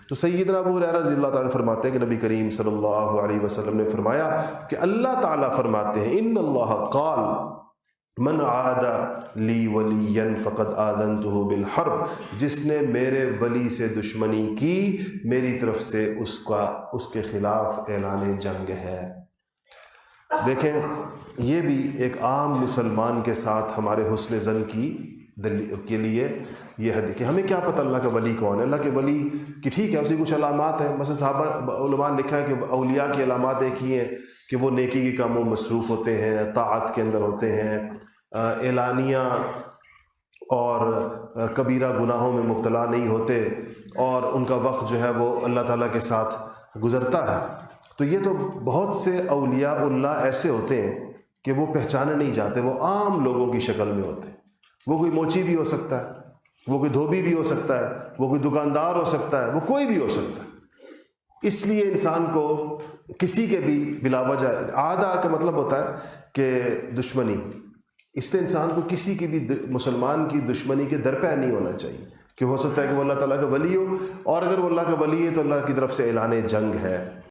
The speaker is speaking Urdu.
تو سیدنا ابو ہریرہ رضی اللہ تعالیٰ فرماتے ہیں کہ نبی کریم صلی اللہ علیہ وسلم نے فرمایا کہ اللہ تعالیٰ فرماتے ہیں ان اللہ قال من عاد لی ولیا فقد آذنتہ بالحرب، جس نے میرے ولی سے دشمنی کی میری طرف سے اس کے خلاف اعلان جنگ ہے۔ دیکھیں یہ بھی ایک عام مسلمان کے ساتھ ہمارے حسن ظن کے لیے یہ حدیث کہ ہمیں کیا پتہ اللہ کا ولی کون ہے۔ اللہ کے ولی کہ ٹھیک ہے، اسی کچھ علامات ہیں، مثلا صحابہ علماء نے لکھا ہے کہ اولیاء کی علامات ایک ہی ہیں کہ وہ نیکی کے کاموں میں مصروف ہوتے ہیں، طاعت کے اندر ہوتے ہیں، اعلانیہ اور کبیرہ گناہوں میں مبتلا نہیں ہوتے، اور ان کا وقت جو ہے وہ اللہ تعالیٰ کے ساتھ گزرتا ہے۔ تو یہ تو بہت سے اولیاء اللہ ایسے ہوتے ہیں کہ وہ پہچانے نہیں جاتے، وہ عام لوگوں کی شکل میں ہوتے ہیں۔ وہ کوئی موچی بھی ہو سکتا ہے، وہ کوئی دھوبی بھی ہو سکتا ہے، وہ کوئی دکاندار ہو سکتا ہے، وہ کوئی بھی ہو سکتا ہے۔ اس لیے انسان کو کسی کے بھی بلا وجہ عادہ کا مطلب ہوتا ہے کہ دشمنی، اس لیے انسان کو کسی کی بھی مسلمان کی دشمنی کے درپے نہیں ہونا چاہیے کہ ہو سکتا ہے کہ وہ اللہ تعالیٰ کا ولی ہو، اور اگر وہ اللہ کا ولی ہے تو اللہ کی طرف سے اعلان جنگ ہے۔